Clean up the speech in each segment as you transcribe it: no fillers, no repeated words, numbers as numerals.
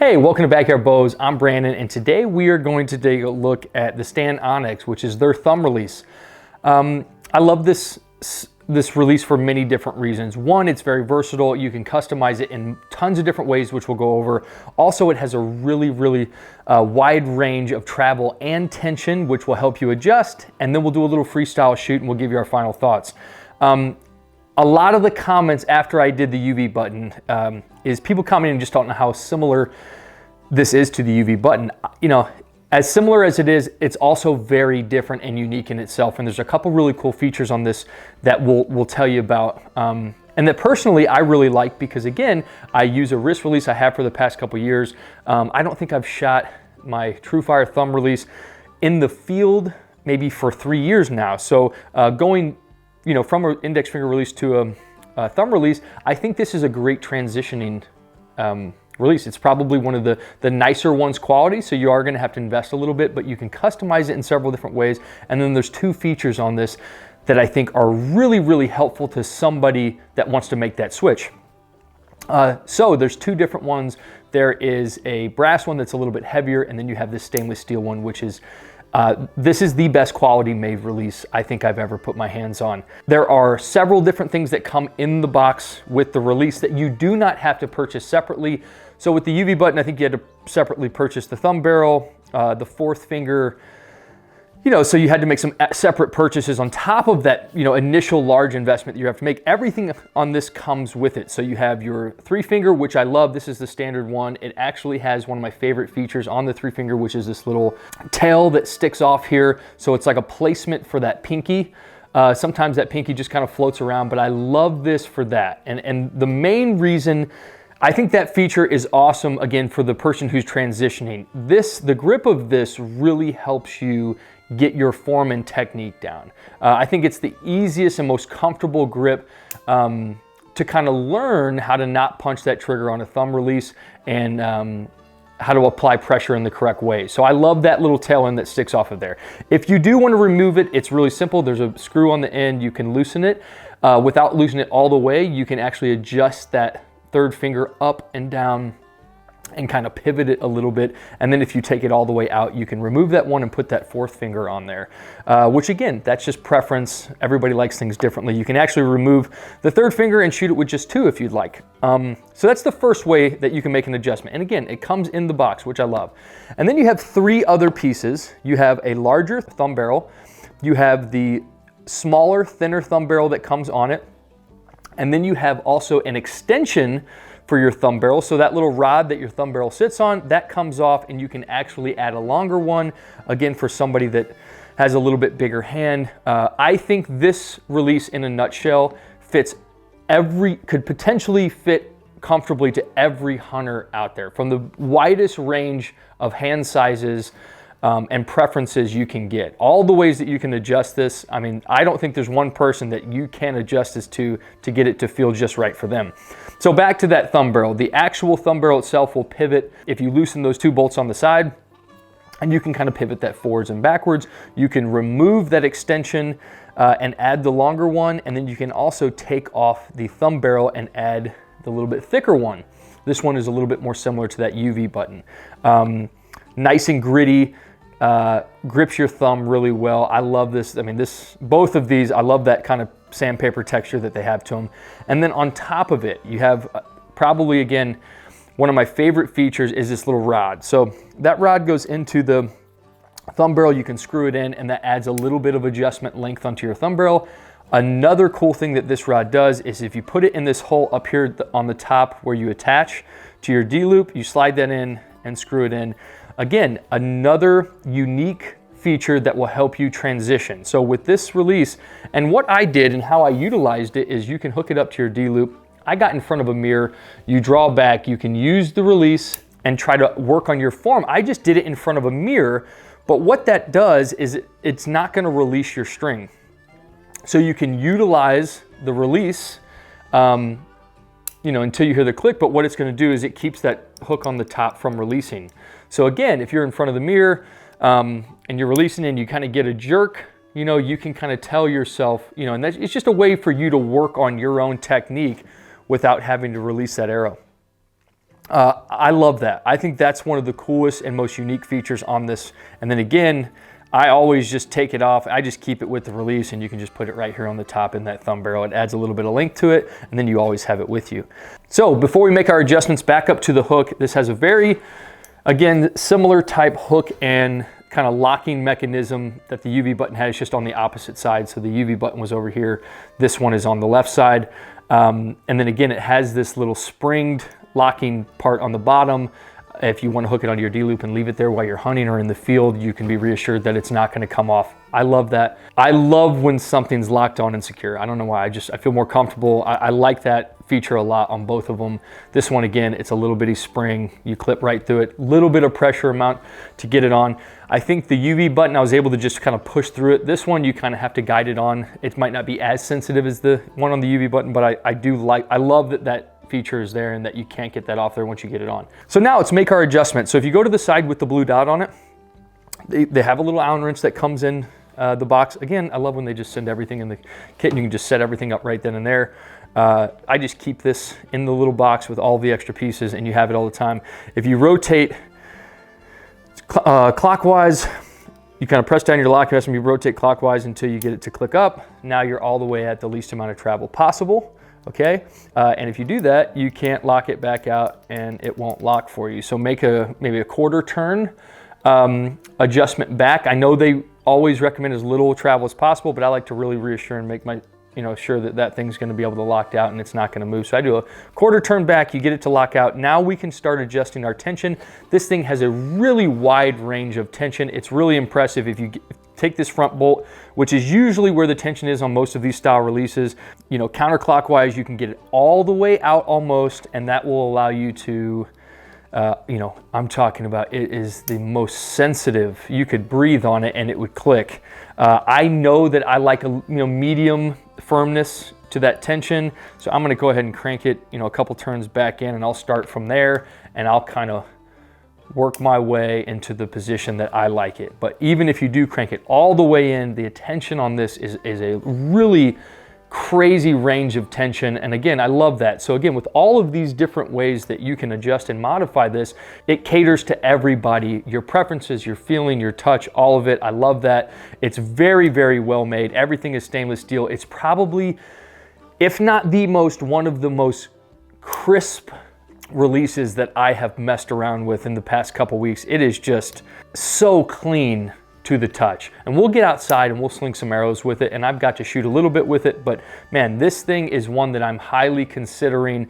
Hey, welcome to Backyard Bows. I'm Brandon, and today we are going to take a look at the Stand Onnex, which is their thumb release. I love this release for many different reasons. One, it's very versatile. You can customize it in tons of different ways, which we'll go over. Also, it has a really wide range of travel and tension, which will help you adjust. And then we'll do a little freestyle shoot and we'll give you our final thoughts. A lot of the comments after I did the UV button is people commenting just don't know how similar this is to the UV button. You know, as similar as it is, it's also very different and unique in itself. And there's a couple really cool features on this that we'll tell you about. And that personally I really like because, again, I use a wrist release I have for the past couple years. I don't think I've shot my TrueFire thumb release in the field maybe for 3 years now. So going from an index finger release to a thumb release, I think this is a great transitioning release. It's probably one of the nicer ones quality, so you are gonna have to invest a little bit, but you can customize it in several different ways. And then there's two features on this that I think are really helpful to somebody that wants to make that switch. So there's two different ones. There is a brass one that's a little bit heavier, and then you have this stainless steel one, which is this is the best quality made release I think I've ever put my hands on. There are several different things that come in the box with the release that you do not have to purchase separately. So with the UV button, I think you had to separately purchase the thumb barrel, the fourth finger, so you had to make some separate purchases on top of that, initial large investment that you have to make. Everything on this comes with it. So you have your three finger, which I love. This is the standard one. It actually has one of my favorite features on the three finger, which is this little tail that sticks off here. So it's like a placement for that pinky. Sometimes that pinky just kind of floats around, but I love this for that. And the main reason I think that feature is awesome, again, for the person who's transitioning. The grip of this really helps you get your form and technique down. I think it's the easiest and most comfortable grip to kind of learn how to not punch that trigger on a thumb release and how to apply pressure in the correct way. So I love that little tail end that sticks off of there. If you do want to remove it, it's really simple. There's a screw on the end. You can loosen it. Without loosening it all the way, you can actually adjust that third finger up and down and kind of pivot it a little bit. And then if you take it all the way out, you can remove that one and put that fourth finger on there, which again, that's just preference. Everybody likes things differently. You can actually remove the third finger and shoot it with just two if you'd like. So that's the first way that you can make an adjustment. And again, it comes in the box, which I love. And then you have three other pieces. You have a larger thumb barrel. You have the smaller, thinner thumb barrel that comes on it. And then you have also an extension for your thumb barrel. So that little rod that your thumb barrel sits on, that comes off and you can actually add a longer one, again, for somebody that has a little bit bigger hand. I think this release in a nutshell could potentially fit comfortably to every hunter out there, from the widest range of hand sizes and preferences you can get. All the ways that you can adjust this. I mean, I don't think there's one person that you can adjust this to get it to feel just right for them. So back to that thumb barrel. The actual thumb barrel itself will pivot if you loosen those two bolts on the side, and you can kind of pivot that forwards and backwards. You can remove that extension and add the longer one, and then you can also take off the thumb barrel and add the little bit thicker one. This one is a little bit more similar to that UV button. Nice and gritty. Grips your thumb really well. I love this. I mean, both of these, I love that kind of sandpaper texture that they have to them. And then on top of it, you have probably, again, one of my favorite features is this little rod. So that rod goes into the thumb barrel. You can screw it in, and that adds a little bit of adjustment length onto your thumb barrel. Another cool thing that this rod does is if you put it in this hole up here on the top where you attach to your D-loop, you slide that in and screw it in. Again, another unique feature that will help you transition. So with this release, and what I did and how I utilized it is you can hook it up to your D-loop. I got in front of a mirror, you draw back, you can use the release and try to work on your form. I just did it in front of a mirror, but what that does is it's not gonna release your string. So you can utilize the release until you hear the click, but what it's gonna do is it keeps that hook on the top from releasing. So again, if you're in front of the mirror and you're releasing and you kind of get a jerk, you can kind of tell yourself, and it's just a way for you to work on your own technique without having to release that arrow. I love that. I think that's one of the coolest and most unique features on this. And then again, I always just take it off. I just keep it with the release, and you can just put it right here on the top in that thumb barrel. It adds a little bit of length to it, and then you always have it with you. So before we make our adjustments back up to the hook, this has a very, again, similar type hook and kind of locking mechanism that the UV button has, just on the opposite side. So the UV button was over here. This one is on the left side. And then again, it has this little springed locking part on the bottom. If you want to hook it onto your D-loop and leave it there while you're hunting or in the field, you can be reassured that it's not going to come off. I love that. I love when something's locked on and secure. I don't know why, I feel more comfortable. I like that feature a lot on both of them. This one, again, it's a little bitty spring. You clip right through it. Little bit of pressure amount to get it on. I think the UV button, I was able to just kind of push through it. This one, you kind of have to guide it on. It might not be as sensitive as the one on the UV button, but I love that feature is there and that you can't get that off there once you get it on. So now let's make our adjustment. So if you go to the side with the blue dot on it, they have a little Allen wrench that comes in the box. Again, I love when they just send everything in the kit and you can just set everything up right then and there. I just keep this in the little box with all the extra pieces, and you have it all the time. If you rotate clockwise, you kind of press down your lock and you rotate clockwise until you get it to click up. Now you're all the way at the least amount of travel possible. Okay, and if you do that, you can't lock it back out and it won't lock for you. So make maybe a quarter turn adjustment back. I know they always recommend as little travel as possible, but I like to really reassure and make sure that thing's going to be able to lock out and it's not going to move. So I do a quarter turn back, you get it to lock out. Now we can start adjusting our tension. This thing has a really wide range of tension. It's really impressive. If you take this front bolt, which is usually where the tension is on most of these style releases, counterclockwise, you can get it all the way out almost, and that will allow you to, I'm talking about, it is the most sensitive. You could breathe on it and it would click. I know that I like a medium firmness to that tension, so I'm going to go ahead and crank it a couple turns back in, and I'll start from there, and I'll kind of work my way into the position that I like it. But even if you do crank it all the way in, the tension on this is a really crazy range of tension. And again, I love that. So again, with all of these different ways that you can adjust and modify this, it caters to everybody, your preferences, your feeling, your touch, all of it. I love that. It's very, very well made. Everything is stainless steel. It's probably, if not the most, one of the most crisp releases that I have messed around with in the past couple weeks. It is just so clean to the touch. And we'll get outside and we'll sling some arrows with it, and I've got to shoot a little bit with it, but man, this thing is one that I'm highly considering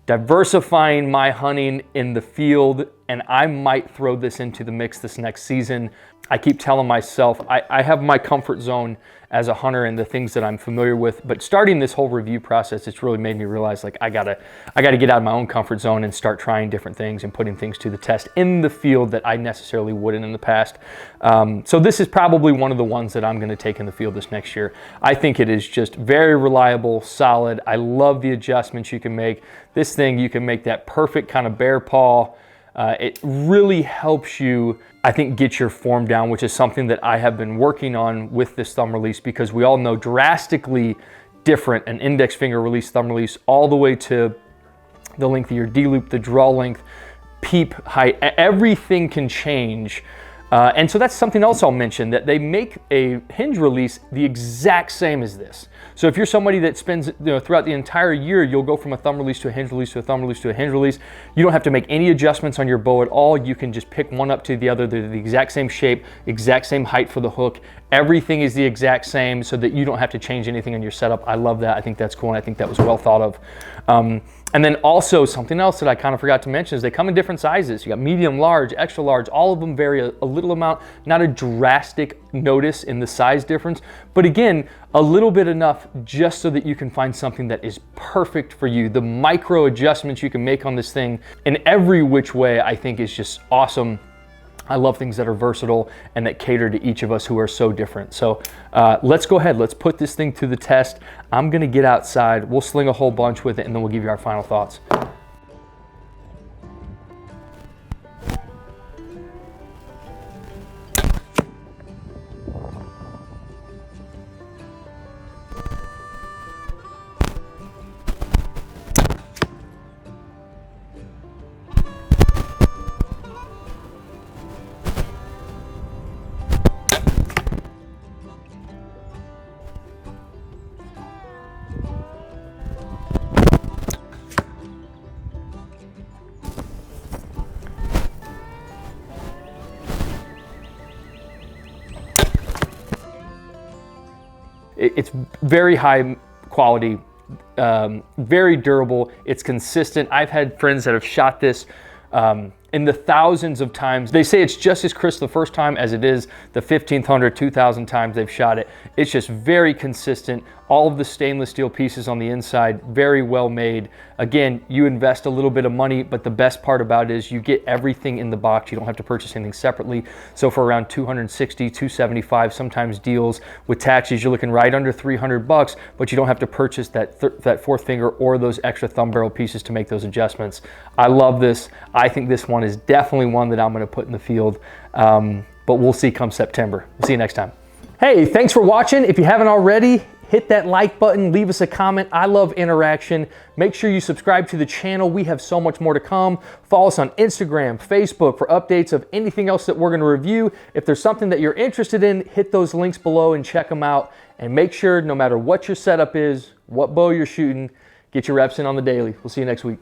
diversifying my hunting in the field, and I might throw this into the mix this next season. I keep telling myself I have my comfort zone as a hunter and the things that I'm familiar with, but starting this whole review process, it's really made me realize like I gotta get out of my own comfort zone and start trying different things and putting things to the test in the field that I necessarily wouldn't in the past. So this is probably one of the ones that I'm gonna take in the field this next year. I think it is just very reliable, solid. I love the adjustments you can make. This thing, you can make that perfect kind of bear paw. It really helps you, I think, get your form down, which is something that I have been working on with this thumb release, because we all know drastically different an index finger release, thumb release, all the way to the length of your D-loop, the draw length, peep height, everything can change. And so that's something else I'll mention, that they make a hinge release the exact same as this. So if you're somebody that spends, throughout the entire year, you'll go from a thumb release to a hinge release to a thumb release to a hinge release. You don't have to make any adjustments on your bow at all. You can just pick one up to the other. They're the exact same shape, exact same height for the hook. Everything is the exact same so that you don't have to change anything in your setup. I love that. I think that's cool, and I think that was well thought of. And then also something else that I kind of forgot to mention is they come in different sizes. You got medium, large, extra large, all of them vary a little amount, not a drastic notice in the size difference, but again, a little bit enough just so that you can find something that is perfect for you. The micro adjustments you can make on this thing in every which way, I think, is just awesome. I love things that are versatile and that cater to each of us who are so different. So let's go ahead, let's put this thing to the test. I'm gonna get outside, we'll sling a whole bunch with it, and then we'll give you our final thoughts. It's very high quality, very durable. It's consistent. I've had friends that have shot this in the thousands of times. They say it's just as crisp the first time as it is the 1,500, 2,000 times they've shot it. It's just very consistent. All of the stainless steel pieces on the inside, very well made. Again, you invest a little bit of money, but the best part about it is you get everything in the box. You don't have to purchase anything separately. So for around 260, 275, sometimes deals with taxes, you're looking right under 300 bucks, but you don't have to purchase that fourth finger or those extra thumb barrel pieces to make those adjustments. I love this. I think this one is definitely one that I'm going to put in the field, but we'll see come September. We'll see you next time. Hey, thanks for watching. If you haven't already, hit that like button, leave us a comment. I love interaction. Make sure you subscribe to the channel. We have so much more to come. Follow us on Instagram, Facebook for updates of anything else that we're going to review. If there's something that you're interested in, hit those links below and check them out. And make sure, no matter what your setup is, what bow you're shooting, get your reps in on the daily. We'll see you next week.